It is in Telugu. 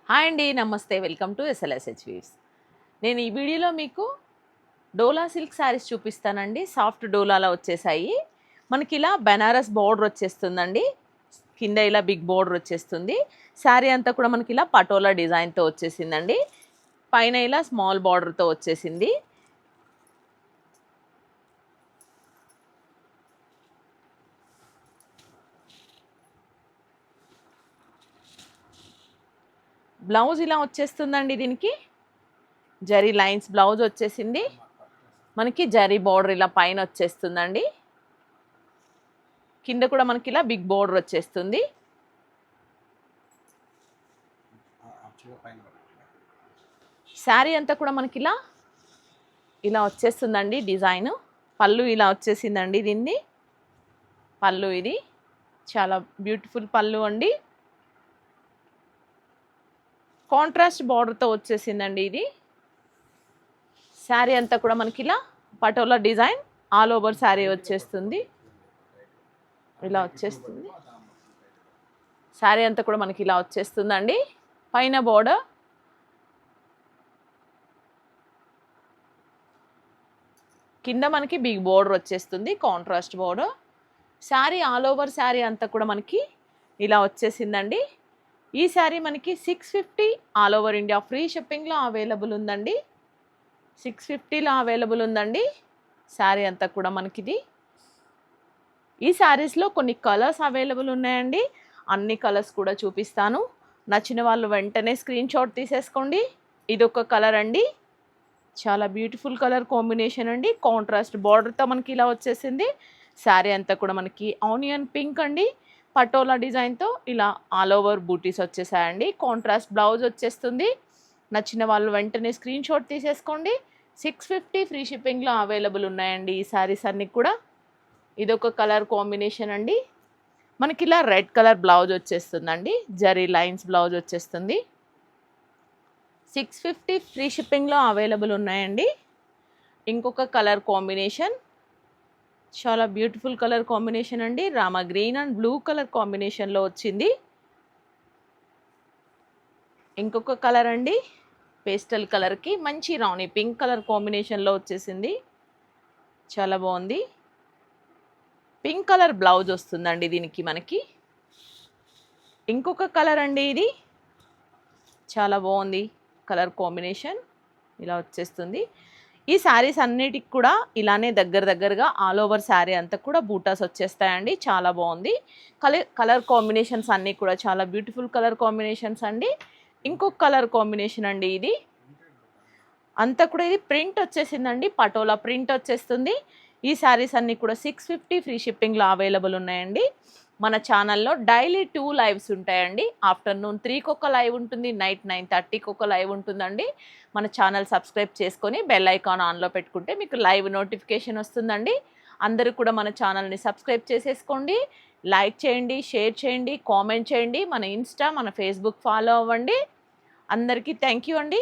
హాయ్ అండి, నమస్తే. Welcome to SLSH Weaves. నేను ఈ వీడియోలో మీకు డోలా సిల్క్ శారీస్ చూపిస్తానండి. సాఫ్ట్ డోలాలో వచ్చేసాయి. మనకి ఇలా బెనారస్ బోర్డర్ వచ్చేస్తుందండి. కింద ఇలా బిగ్ బోర్డర్ వచ్చేస్తుంది. శారీ అంతా కూడా మనకి ఇలా పటోలా డిజైన్తో వచ్చేసిందండి. పైన ఇలా స్మాల్ బార్డర్తో వచ్చేసింది. బ్లౌజ్ ఇలా వచ్చేస్తుందండి. దీనికి జరీ లైన్స్ బ్లౌజ్ వచ్చేసింది. మనకి జరీ బోర్డర్ ఇలా పైన వచ్చేస్తుందండి. కింద కూడా మనకి ఇలా బిగ్ బోర్డర్ వచ్చేస్తుంది. శారీ అంతా కూడా మనకి ఇలా వచ్చేస్తుందండి డిజైన్. పళ్ళు ఇలా వచ్చేసిందండి. దీన్ని పళ్ళు ఇది చాలా బ్యూటిఫుల్ పళ్ళు అండి. కాంట్రాస్ట్ బార్డర్తో వచ్చేసిందండి. ఇది శారీ అంతా కూడా మనకి ఇలా patola design all over sari వచ్చేస్తుంది. ఇలా వచ్చేస్తుంది. శారీ అంతా కూడా మనకి ఇలా వచ్చేస్తుందండి. పైన బోర్డర్, కింద మనకి బిగ్ బోర్డర్ వచ్చేస్తుంది, contrast border. Sari all over sari అంతా కూడా మనకి ఇలా వచ్చేసిందండి. ఈ శారీ మనకి 650 ఆల్ ఓవర్ ఇండియా ఫ్రీ షిప్పింగ్లో అవైలబుల్ ఉందండి. 650లో అవైలబుల్ ఉందండి శారీ అంతా కూడా మనకిది. ఈ శారీస్లో కొన్ని కలర్స్ అవైలబుల్ ఉన్నాయండి. అన్ని కలర్స్ కూడా చూపిస్తాను. నచ్చిన వాళ్ళు వెంటనే స్క్రీన్ షాట్ తీసేసుకోండి. ఇదొక కలర్ అండి, చాలా బ్యూటిఫుల్ కలర్ కాంబినేషన్ అండి. కాంట్రాస్ట్ బార్డర్తో మనకి ఇలా వచ్చేసింది. శారీ అంతా కూడా మనకి ఆనియన్ పింక్ అండి. పటోలా డిజైన్తో ఇలా ఆల్ ఓవర్ బూటీస్ వచ్చేసాయండి. కాంట్రాస్ట్ బ్లౌజ్ వచ్చేస్తుంది. నచ్చిన వాళ్ళు వెంటనే స్క్రీన్ షాట్ తీసేసుకోండి. 650 ఫ్రీ షిప్పింగ్లో అవైలబుల్ ఉన్నాయండి ఈ శారీస్ అన్నీ కూడా. ఇదొక కలర్ కాంబినేషన్ అండి. మనకి ఇలా రెడ్ కలర్ బ్లౌజ్ వచ్చేస్తుందండి. జరీ లైన్స్ బ్లౌజ్ వచ్చేస్తుంది. 650 ఫ్రీ షిప్పింగ్లో అవైలబుల్ ఉన్నాయండి. ఇంకొక కలర్ కాంబినేషన్, చాలా బ్యూటిఫుల్ కలర్ కాంబినేషన్ అండి. Rama green and blue colour కాంబినేషన్లో వచ్చింది. ఇంకొక కలర్ అండి, పేస్టల్ కలర్కి మంచి రాణి పింక్ కలర్ కాంబినేషన్లో వచ్చేసింది. చాలా బాగుంది. పింక్ కలర్ బ్లౌజ్ వస్తుందండి దీనికి మనకి. ఇంకొక కలర్ అండి, ఇది చాలా బాగుంది కలర్ కాంబినేషన్, ఇలా వచ్చేస్తుంది. ఈ శారీస్ అన్నిటికి కూడా ఇలానే దగ్గరగా ఆల్ ఓవర్ శారీ అంతా కూడా బూటాస్ వచ్చేస్తాయండి. చాలా బాగుంది. కలర్ కాంబినేషన్స్ అన్నీ కూడా చాలా బ్యూటిఫుల్ కలర్ కాంబినేషన్స్ అండి. ఇంకొక కలర్ కాంబినేషన్ అండి, ఇది అంతా కూడా ఇది ప్రింట్ వచ్చేసిందండి. పటోలా ప్రింట్ వచ్చేస్తుంది. ఈ శారీస్ అన్నీ కూడా 650 ఫ్రీ షిప్పింగ్లో అవైలబుల్ ఉన్నాయండి. మన ఛానల్లో డైలీ 2 లైవ్స్ ఉంటాయండి. ఆఫ్టర్నూన్ 3కి ఒక లైవ్ ఉంటుంది, నైట్ 9:30కి ఒక లైవ్ ఉంటుందండి. మన ఛానల్ సబ్స్క్రైబ్ చేసుకొని బెల్ ఐకాన్ ఆన్లో పెట్టుకుంటే మీకు లైవ్ నోటిఫికేషన్ వస్తుందండి. అందరూ కూడా మన ఛానల్ని సబ్స్క్రైబ్ చేసేసుకోండి. లైక్ చేయండి, షేర్ చేయండి, కామెంట్ చేయండి. మన ఇన్స్టా, మన ఫేస్బుక్ ఫాలో అవ్వండి. అందరికీ థ్యాంక్ యూ అండి.